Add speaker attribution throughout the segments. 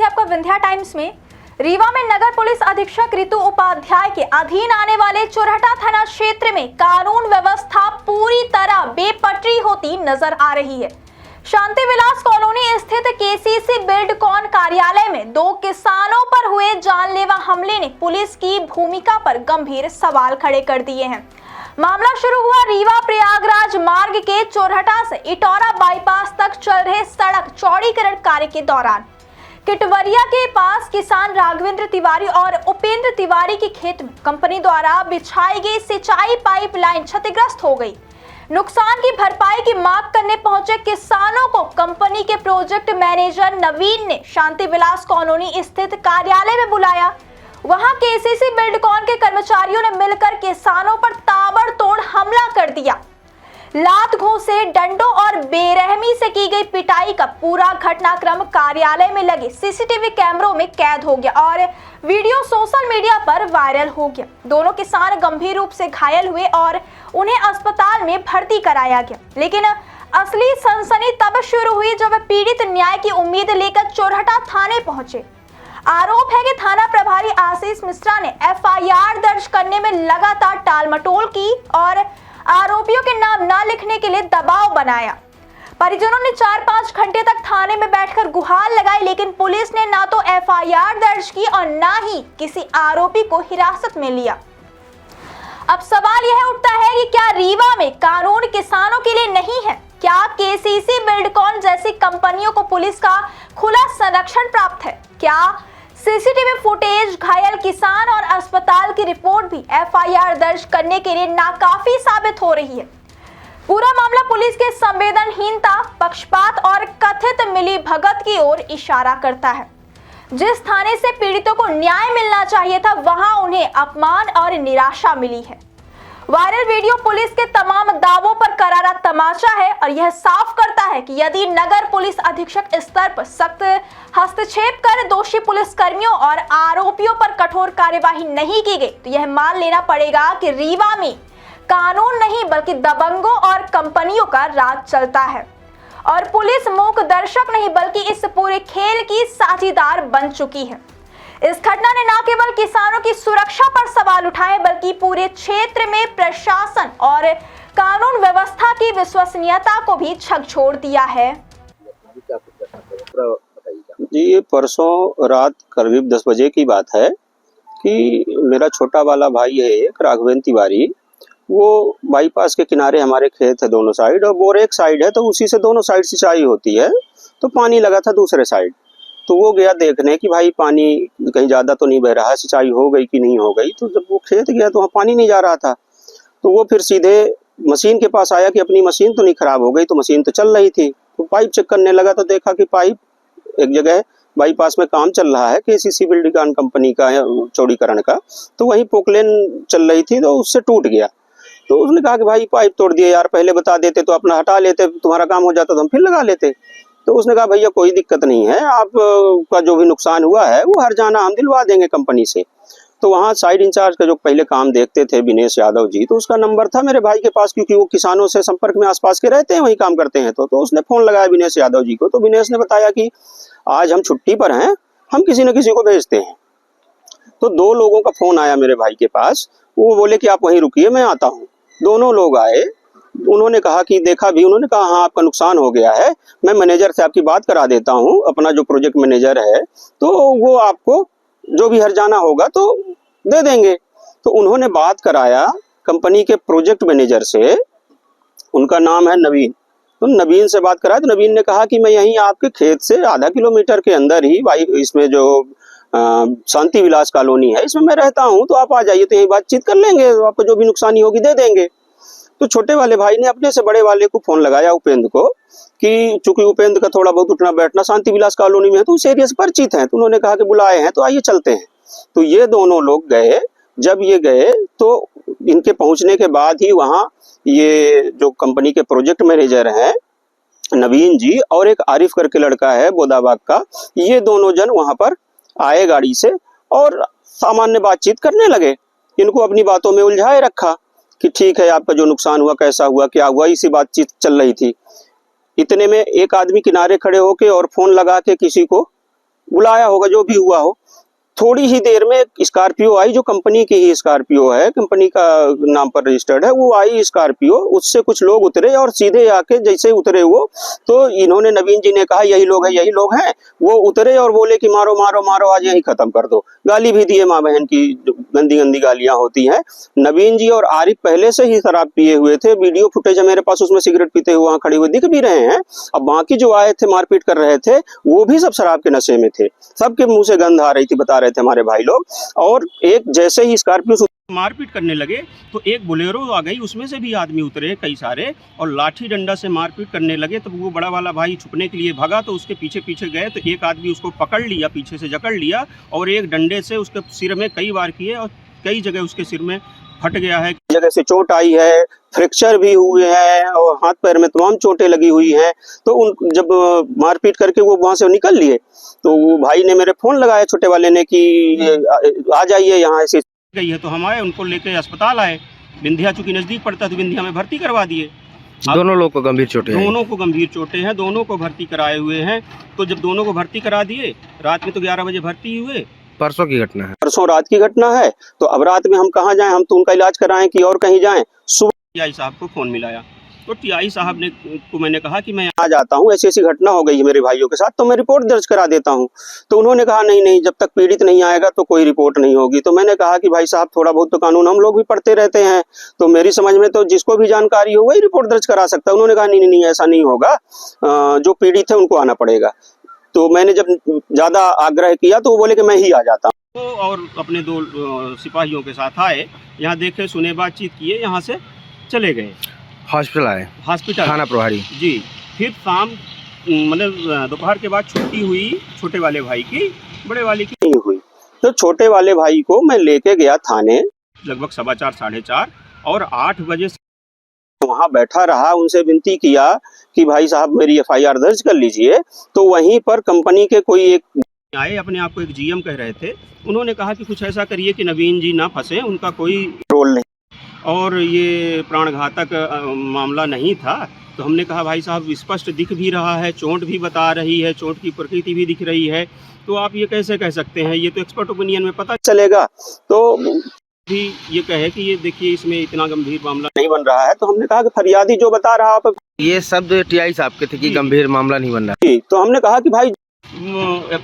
Speaker 1: है आपका विंध्या टाइम्स में। रीवा में नगर पुलिस अधीक्षक ऋतु उपाध्याय के अधीन आने वाले चोरहटा थाना क्षेत्र में कानून व्यवस्था पूरी तरह बेपटरी होती नजर आ रही है। शांति विलास कॉलोनी स्थित केसीसी बिल्डकॉन कार्यालय में 2 किसानों पर हुए जानलेवा हमले ने पुलिस की भूमिका पर गंभीर सवाल खड़े कर दिए हैं। मामला शुरू हुआ रीवा प्रयागराज मार्ग के चोरहटा से इटौरा बाईपास तक चल रहे सड़क चौड़ीकरण कार्य के दौरान। किटवरिया के पास किसान राघवेंद्र तिवारी और उपेंद्र तिवारी के खेत में कंपनी द्वारा बिछाई गई सिंचाई पाइपलाइन क्षतिग्रस्त हो गई। नुकसान की भरपाई की मांग करने पहुंचे किसानों को कंपनी के प्रोजेक्ट मैनेजर नवीन ने शांति विलास कॉलोनी स्थित कार्यालय में बुलाया। वहां केसीसी बिल्डकॉन के कर्मचारियों ने मिलकर किसानों पर ताबड़तोड़ हमला कर दिया। लात घोंसे, डंडों और बेरहमी से की गई पिटाई का पूरा घटनाक्रम कार्यालय में लगे सीसीटीवी कैमरों में कैद हो गया और वीडियो सोशल मीडिया पर वायरल हो गया। दोनों किसान गंभीर रूप से घायल हुए और उन्हें अस्पताल में भर्ती कराया गया। लेकिन असली सनसनी तब शुरू हुई जब पीड़ित न्याय की उम्मीद लेकर चोरहटा थाने पहुंचे। आरोप है कि थाना प्रभारी आशीष मिश्रा ने एफआईआर दर्ज करने में लगातार टालमटोल की और आरोपियों के नाम न लिखने के लिए दबाव बनाया। परिजनों ने 4-5 घंटे तक थाने में बैठकर गुहार लगाई, लेकिन पुलिस ने ना तो एफआईआर दर्ज की और ना ही किसी आरोपी को हिरासत में लिया। अब सवाल यह उठता है कि क्या रीवा में कानून किसानों के लिए नहीं है? क्या केसीसी बिल्डकॉन जैसी कंपनियों को पुलिस का खुला संरक्षण प्राप्त है? क्या सीसीटीवी फुटेज, घायल किसान और अस्पताल की रिपोर्ट भी एफआईआर दर्ज करने के लिए नाकाफी साबित हो रही है? पूरा मामला पुलिस के संवेदनहीनता, पक्षपात और कथित मिलीभगत की ओर इशारा करता है। जिस थाने से पीड़ितों को न्याय मिलना चाहिए था, वहां उन्हें अपमान और निराशा मिली है। वायरल वीडियो पुलिस के तमाम दावों पर करारा तमाचा है और यह साफ करता है कि यदि नगर पुलिस अधीक्षक स्तर पर सख्त हस्तक्षेप कर दोषी पुलिसकर्मियों और आरोपियों पर कठोर कार्यवाही नहीं की गई, तो यह मान लेना पड़ेगा कि रीवा में कानून नहीं बल्कि दबंगों और कंपनियों का राज चलता है और पुलिस मूक दर्शक नहीं बल्कि इस पूरे खेल की साझीदार बन चुकी है। इस घटना ने न केवल किसानों की सुरक्षा पर सवाल उठाए बल्कि पूरे क्षेत्र में प्रशासन और कानून व्यवस्था की विश्वसनीयता को भी झकझोर दिया है।
Speaker 2: जी, ये परसों रात करीब 10 बजे की बात है कि मेरा छोटा वाला भाई है एक राघवेंद्र तिवारी, वो बाईपास के किनारे हमारे खेत है दोनों साइड और बोर एक साइड है, तो उसी से दोनों साइड सिंचाई होती है, तो पानी लगा था दूसरे साइड। तो वो गया देखने कि भाई पानी कहीं ज़्यादा तो नहीं बह रहा है, सिंचाई हो गई कि नहीं हो गई। तो जब वो खेत गया तो वहाँ पानी नहीं जा रहा था, तो वो फिर सीधे मशीन के पास आया कि अपनी मशीन तो नहीं खराब हो गई, तो मशीन तो चल रही थी। तो पाइप चेक करने लगा तो देखा कि पाइप एक जगह बाईपास में काम चल रहा है केसीसी बिल्डकॉन कंपनी का चौड़ीकरण का, तो वहीं पोकलेन चल रही थी तो उससे टूट गया। तो उसने कहा कि भाई पाइप तोड़ दिए यार, पहले बता देते तो अपना हटा लेते, तुम्हारा काम हो जाता तो हम फिर लगा लेते। तो उसने कहा भैया कोई दिक्कत नहीं है, आप का जो भी नुकसान हुआ है वो हर्जाना हम दिलवा देंगे कंपनी से। तो वहाँ साइड इंचार्ज का जो पहले काम देखते थे विनेश यादव जी, तो उसका नंबर था मेरे भाई के पास, क्योंकि वो किसानों से संपर्क में आसपास के रहते हैं, वही काम करते हैं। तो उसने फोन लगाया विनेश यादव जी को, तो विनेश ने बताया कि आज हम छुट्टी पर हैं, हम किसी न किसी को भेजते हैं। तो 2 लोगों का फोन आया मेरे भाई के पास, वो बोले कि आप वहीं रुकिए मैं आता हूँ। दोनों लोग आए, उन्होंने कहा कि देखा भी, उन्होंने कहा हाँ आपका नुकसान हो गया है, मैं मैनेजर से आपकी बात करा देता हूँ, अपना जो प्रोजेक्ट मैनेजर है, तो वो आपको जो भी हर्जाना होगा तो दे देंगे। तो उन्होंने बात कराया कंपनी के प्रोजेक्ट मैनेजर से, उनका नाम है नवीन। तो नवीन से बात कराया तो नवीन ने कहा कि मैं यहीं आपके खेत से आधा किलोमीटर के अंदर ही भाई इसमें जो शांति विलास कॉलोनी है इसमें मैं रहता हूँ, तो आप आ जाइए तो यही बातचीत कर लेंगे, तो आपको जो भी नुकसानी होगी दे देंगे। तो छोटे वाले भाई ने अपने से बड़े वाले को फोन लगाया उपेंद्र को, कि चूंकि उपेंद्र का थोड़ा बहुत उठना बैठना शांति विलास कॉलोनी में है तो उस एरिया से परिचित हैं, तो उन्होंने कहा कि बुलाए हैं तो आइए चलते हैं। तो ये दोनों लोग गए। जब ये गए तो इनके पहुंचने के बाद ही वहाँ ये जो कंपनी के प्रोजेक्ट मैनेजर हैं नवीन जी और एक आरिफ करके लड़का है बोदाबाग का, ये दोनों जन वहाँ पर आए गाड़ी से और सामान्य बातचीत करने लगे। इनको अपनी बातों में उलझाए रखा कि ठीक है आपका जो नुकसान हुआ कैसा हुआ क्या हुआ, इसी बातचीत चल रही थी। इतने में एक आदमी किनारे खड़े होके और फोन लगा के किसी को बुलाया होगा, जो भी हुआ हो। थोड़ी ही देर में स्कॉर्पियो आई, जो कंपनी की ही स्कॉर्पियो है, कंपनी का नाम पर रजिस्टर्ड है, वो आई स्कॉर्पियो। उससे कुछ लोग उतरे और सीधे आके जैसे उतरे वो, तो इन्होंने, नवीन जी ने कहा यही लोग हैं, यही लोग हैं। वो उतरे और बोले कि मारो मारो मारो, आज यही खत्म कर दो। गाली भी दिए, माँ बहन की गंदी गंदी गालियां होती हैं। नवीन जी और आरिफ पहले से ही शराब पिए हुए थे। वीडियो फुटेज है मेरे पास, उसमें सिगरेट पीते हुए वहां खड़े हुए दिख भी रहे हैं। अब बाकी जो आए थे मारपीट कर रहे थे, वो भी सब शराब के नशे में थे। सबके मुंह से गंध आ रही थी, बता रहे थे हमारे भाई लोग। और एक जैसे ही स्कॉर्पियो
Speaker 3: मारपीट करने लगे तो एक बोलेरो आ गई, उसमें से भी आदमी उतरे कई सारे और लाठी डंडा से मारपीट करने लगे। तो वो बड़ा वाला भाई छुपने के लिए भागा, तो उसके पीछे पीछे गए तो एक आदमी उसको पकड़ लिया, पीछे से जकड़ लिया और एक डंडे से उसके सिर में कई बार किए और कई जगह उसके सिर में फट गया है,
Speaker 2: जगह से चोट आई है, फ्रैक्चर भी हुए हैं और हाथ पैर में तमाम चोटें लगी हुई हैं। तो उन जब मारपीट करके वो वहां से निकल लिए, तो वो भाई ने मेरे फोन लगाया छोटे वाले ने कि आ जाइए यहाँ ऐसे
Speaker 3: गई है। तो हम आए, उनको लेके अस्पताल आए। विंध्या चूंकि नजदीक पड़ता तो विंध्या में भर्ती करवा दिए।
Speaker 4: दोनों लोग को गंभीर चोटें हैं।
Speaker 3: दोनों को गंभीर चोटें हैं, दोनों को भर्ती कराए हुए हैं। तो जब दोनों को भर्ती करा दिए, रात में तो 11 बजे भर्ती हुए।
Speaker 4: परसों की घटना है।
Speaker 2: परसों रात की घटना है। तो अब रात में हम कहाँ जाएं, हम तो उनका इलाज कराएं कि और कहीं जाएं। सुबह
Speaker 3: टीआई साहब को फोन मिलाया तो टीआई साहब ने को मैंने कहा कि मैं
Speaker 2: आ जाता हूँ, ऐसी ऐसी घटना हो गई है मेरे भाइयों के साथ, तो मैं रिपोर्ट दर्ज करा देता हूँ। तो उन्होंने कहा नहीं नहीं, जब तक पीड़ित नहीं आएगा तो कोई रिपोर्ट नहीं होगी। तो मैंने कहा कि भाई साहब, थोड़ा बहुत तो कानून हम लोग भी पढ़ते रहते हैं, तो मेरी समझ में तो जिसको भी जानकारी हो वही रिपोर्ट दर्ज करा सकता है। उन्होंने कहा नहीं नहीं नहीं, ऐसा नहीं होगा, जो पीड़ित है उनको आना पड़ेगा। तो मैंने जब ज्यादा आग्रह किया तो वो बोले कि मैं ही आ जाता हूँ।
Speaker 3: वो और अपने 2 सिपाहियों के साथ आए, यहाँ देखे सुने, बातचीत किए, यहाँ से चले गए।
Speaker 4: हॉस्पिटल आए,
Speaker 3: हॉस्पिटल
Speaker 4: थाना प्रभारी
Speaker 3: जी। फिर शाम मतलब दोपहर के बाद छुट्टी हुई छोटे वाले भाई की, बड़े वाले की
Speaker 2: नहीं हुई। तो छोटे वाले भाई को मैं लेके गया थाने,
Speaker 3: लगभग 4:15 साढ़े 4, और 8 बजे
Speaker 2: वहां बैठा रहा, उनसे विनती किया कि भाई साहब मेरी एफआईआर दर्ज कर लीजिए। तो वहीं पर कंपनी के कोई एक
Speaker 3: आए, अपने आप को एक जीएम कह रहे थे। उन्होंने कहा कि कुछ ऐसा करिए कि नवीन जी ना फंसे, उनका कोई
Speaker 2: रोल नहीं,
Speaker 3: और ये प्राणघातक मामला नहीं था। तो हमने कहा भाई साहब, स्पष्ट दिख भी रहा है, चोट भी बता रही है, चोट की प्रकृति भी दिख रही है, तो आप ये कैसे कह सकते हैं, ये तो एक्सपर्ट ओपिनियन में पता
Speaker 2: चलेगा। तो
Speaker 3: भी ये कहे कि ये देखिए इसमें इतना गंभीर मामला
Speaker 2: नहीं बन रहा है। तो हमने कहा कि फरियादी जो बता रहा आप,
Speaker 4: ये शब्द टीआई साहब के थे कि गंभीर मामला नहीं बन रहा।
Speaker 2: तो हमने कहा कि भाई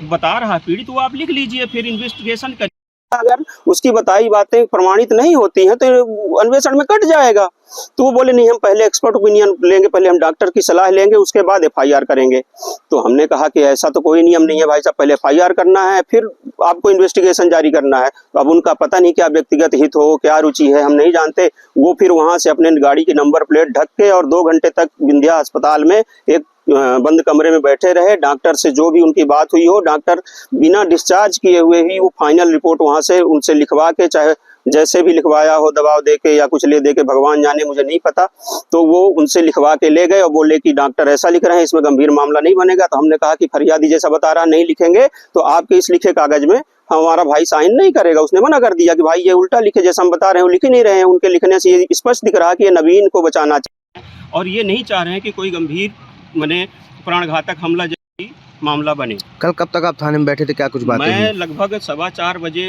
Speaker 3: बता रहा पीड़ित, वो आप लिख लीजिए, फिर इन्वेस्टिगेशन करिए।
Speaker 2: अगर उसकी बताई बातें प्रमाणित नहीं होती हैं तो अन्वेषण में कट जाएगा। तो वो बोले नहीं, हम पहले एक्सपर्ट ओपिनियन लेंगे, पहले हम डॉक्टर की सलाह लेंगे, उसके बाद एफआईआर करेंगे। तो हमने कहा कि ऐसा तो कोई नियम नहीं है भाई साहब, पहले एफआईआर करना है, फिर आपको इन्वेस्टिगेशन जारी करना है। तो अब उनका पता नहीं क्या व्यक्तिगत हित हो, क्या रुचि है, हम नहीं जानते। वो फिर वहां से अपने गाड़ी की नंबर प्लेट ढक के और 2 घंटे तक विंध्या अस्पताल में एक बंद कमरे में बैठे रहे। डॉक्टर से जो भी उनकी बात हुई हो, डॉक्टर बिना डिस्चार्ज किए हुए ही वो फाइनल रिपोर्ट वहां से उनसे लिखवा के, चाहे जैसे भी लिखवाया हो, दबाव दे के या कुछ ले दे के, भगवान जाने, मुझे नहीं पता। तो वो उनसे लिखवा के ले गए और बोले कि डॉक्टर ऐसा लिख रहे हैं, इसमें गंभीर मामला नहीं बनेगा। तो हमने कहा कि फरियादी जैसा बता रहा नहीं लिखेंगे तो आपके इस लिखे कागज में हमारा भाई साइन नहीं करेगा। उसने मना कर दिया कि भाई ये उल्टा लिखे, जैसा हम बता रहे हैं वो लिख ही नहीं रहे हैं। उनके लिखने से ये स्पष्ट दिख रहा है कि ये नवीन को बचाना चाहिए
Speaker 3: और ये नहीं चाह रहे हैं कि कोई गंभीर माने प्राणघातक हमला जैसी मामला बने।
Speaker 4: कल कब तक आप थाने में बैठे थे, क्या कुछ बातें
Speaker 3: मैं
Speaker 4: हुई?
Speaker 3: लगभग 4:15 बजे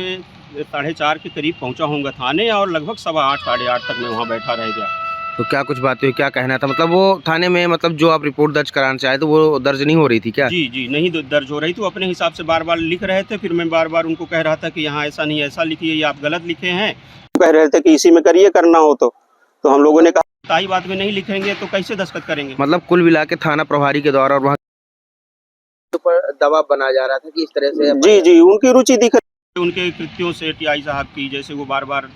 Speaker 3: 4:30 के करीब पहुंचा होऊंगा थाने, और लगभग 8:15 साढ़े 8 तक मैं वहां बैठा रह गया।
Speaker 4: तो क्या कुछ बातें हुई, क्या कहना था? मतलब वो थाने में, मतलब जो आप रिपोर्ट दर्ज कराना चाहे तो वो दर्ज नहीं हो रही थी क्या?
Speaker 3: जी जी, नहीं दर्ज हो रही थी। वो अपने हिसाब से बार बार लिख रहे थे, फिर मैं बार बार उनको कह रहा था कि यहाँ ऐसा नहीं, ऐसा लिखिए, ये आप गलत लिखे हैं।
Speaker 2: कह रहे थे कि इसी में करिए, करना हो तो हम लोगों ने कहा
Speaker 3: ताई बात में नहीं लिखेंगे तो कैसे दस्तखत करेंगे।
Speaker 4: मतलब कुल मिला के थाना प्रभारी के द्वारा और वहाँ ऊपर दबाव बनाया जा रहा था कि इस तरह से
Speaker 2: जी जी, उनकी रुचि दिख
Speaker 3: उनके कृत्यों से टीआई साहब की, जैसे वो बार बार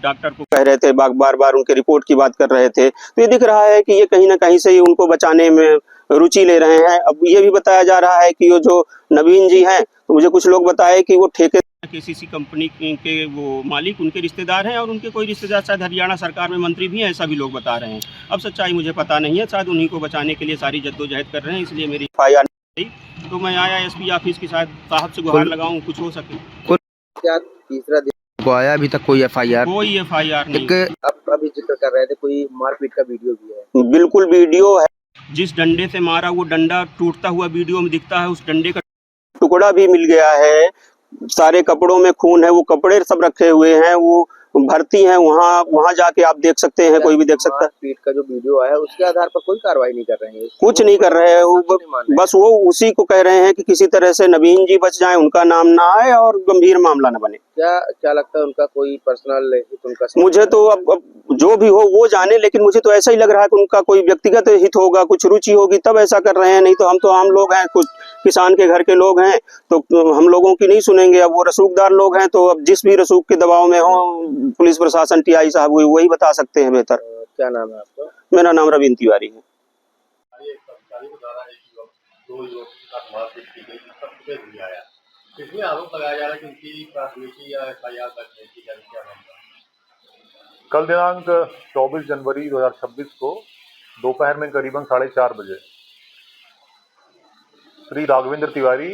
Speaker 3: डॉक्टर को
Speaker 2: कह रहे थे, बार बार उनके रिपोर्ट की बात कर रहे थे। तो ये दिख रहा है कि ये कहीं ना कहीं से उनको बचाने में रुचि ले रहे हैं। अब ये भी बताया जा रहा है कि वो जो नवीन जी हैं, तो मुझे कुछ लोग बताए कि वो ठेके
Speaker 3: केसीसी कंपनी के वो मालिक उनके रिश्तेदार हैं, और उनके कोई रिश्तेदार शायद हरियाणा सरकार में मंत्री भी हैं, ऐसा भी लोग बता रहे हैं। अब सच्चाई मुझे पता नहीं है, शायद उन्हीं को बचाने के लिए सारी जद्दोजहद कर रहे हैं, इसलिए मेरी
Speaker 2: एफआईआर
Speaker 3: तो मैं आया एसपी ऑफिस की शायद साहब से गुहार लगाऊं, कुछ हो सके।
Speaker 4: क्या तीसरा दिन को आया, अभी तक कोई एफआईआर
Speaker 3: कोई एफआईआर नहीं।
Speaker 4: अब अभी जिक्र कर रहे थे कोई मारपीट का वीडियो भी है।
Speaker 2: बिल्कुल वीडियो है,
Speaker 3: जिस डंडे से मारा वो डंडा टूटता हुआ वीडियो में दिखता है, उस डंडे का
Speaker 2: टुकड़ा भी मिल गया है, सारे कपड़ों में खून है, वो कपड़े सब रखे हुए हैं, वो भर्ती हैं, वहाँ जाके आप देख सकते हैं, कोई भी देख सकता है।
Speaker 4: पीट का जो वीडियो आया उसके आधार पर कोई कार्रवाई नहीं कर रहे हैं,
Speaker 2: कुछ नहीं कर रहे हैं, बस वो उसी को कह रहे हैं कि किसी तरह से नवीन जी बच जाएं, उनका नाम ना आए और गंभीर मामला न बने।
Speaker 4: क्या लगता है उनका कोई पर्सनल हित उनका?
Speaker 2: मुझे तो अब जो भी हो वो जाने, लेकिन मुझे तो ऐसा ही लग रहा है कि उनका कोई व्यक्तिगत हित होगा, कुछ रुचि होगी तब ऐसा कर रहे हैं, नहीं तो हम तो आम लोग हैं, कुछ किसान के घर के लोग हैं, तो हम लोगों की नहीं सुनेंगे। अब वो रसूखदार लोग हैं, तो अब जिस भी रसूख के दबाव में हो, पुलिस प्रशासन टीआई साहब वही बता सकते हैं बेहतर।
Speaker 4: क्या नाम है आपका?
Speaker 2: मेरा नाम रविंद्र तिवारी है।
Speaker 5: इसमें आरोप लगाया जा रहा है कि उनकी प्राथमिकी या एफआईआर दर्ज नहीं की जानी चाहिए।
Speaker 6: कल दिनांक 24 जनवरी 2026 को दोपहर में करीबन 4:30 बजे श्री राघवेंद्र तिवारी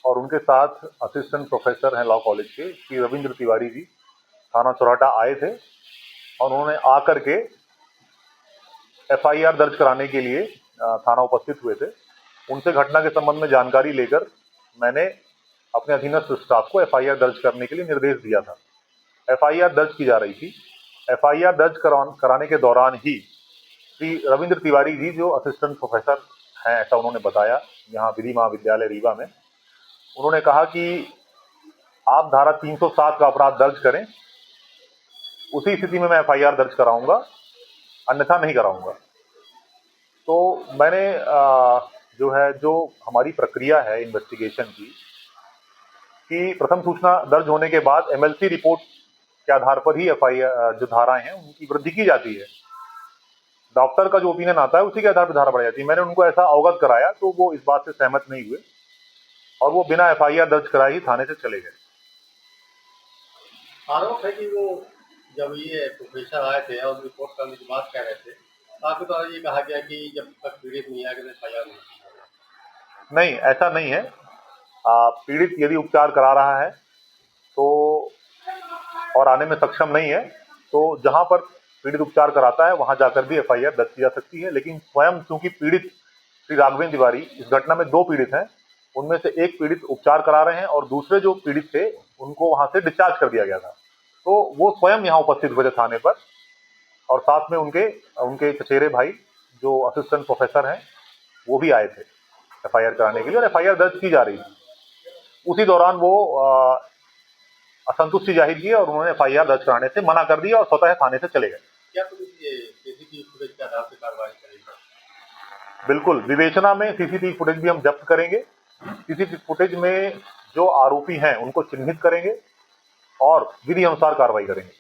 Speaker 6: और उनके साथ असिस्टेंट प्रोफेसर हैं लॉ कॉलेज के श्री रविंद्र तिवारी जी थाना चौराटा आए थे और उन्होंने आकर के एफआईआर दर्ज कराने के लिए थाना उपस्थित हुए थे। उनसे घटना के संबंध में जानकारी लेकर मैंने अपने अधीनस्थ स्टाफ को एफआईआर दर्ज करने के लिए निर्देश दिया था। एफआईआर दर्ज की जा रही थी। एफआईआर दर्ज कराने के दौरान ही श्री रविंद्र तिवारी जी, जो असिस्टेंट प्रोफेसर हैं ऐसा उन्होंने बताया यहाँ विधि महाविद्यालय रीवा में, उन्होंने कहा कि आप धारा 307 का अपराध दर्ज करें, उसी स्थिति में मैं एफआईआर दर्ज कराऊंगा, अन्यथा नहीं कराऊंगा। तो मैंने जो हमारी प्रक्रिया है इन्वेस्टिगेशन की, कि प्रथम सूचना दर्ज होने के बाद एमएलसी रिपोर्ट के आधार पर ही एफआईआर जो धाराएं हैं उनकी वृद्धि की जाती है। डॉक्टर का जो ओपिनियन आता है उसी के आधार पर धारा बढ़ाई जाती है। मैंने उनको ऐसा अवगत कराया तो वो इस बात से सहमत नहीं हुए और वो बिना एफआईआर दर्ज कराए ही थाने से चले गए।
Speaker 5: आरोप है कि वो जब ये प्रोफेसर आए थे और रिपोर्ट करने की बात कह रहे थे, आपके द्वारा ये कहा गया कि जब तक पीड़ित नहीं आएगा एफआईआर
Speaker 6: नहीं, ऐसा नहीं है। पीड़ित यदि उपचार करा रहा है तो और आने में सक्षम नहीं है तो जहां पर पीड़ित उपचार कराता है वहां जाकर भी एफआईआर दर्ज की जा सकती है। लेकिन स्वयं चूंकि पीड़ित श्री राघवेंद्र तिवारी, इस घटना में 2 पीड़ित हैं, उनमें से एक पीड़ित उपचार करा रहे हैं और दूसरे जो पीड़ित थे उनको वहां से डिस्चार्ज कर दिया गया था। तो वो स्वयं यहाँ उपस्थित हुए थे थाने पर और साथ में उनके चचेरे भाई जो असिस्टेंट प्रोफेसर हैं वो भी आए थे एफआईआर कराने के लिए और एफआईआर दर्ज की जा रही थी। उसी दौरान वो असंतुष्टि जाहिर की और उन्होंने एफआईआर दर्ज कराने से मना कर दिया और स्वतः थाने से चले गए।
Speaker 5: क्या पुलिस ये सीसीटीवी फुटेज के आधार पर कार्रवाई करेगी?
Speaker 6: बिल्कुल, विवेचना में सीसीटीवी फुटेज भी हम जब्त करेंगे। सीसीटीवी फुटेज में जो आरोपी हैं उनको चिन्हित करेंगे और विधि अनुसार कार्रवाई करेंगे।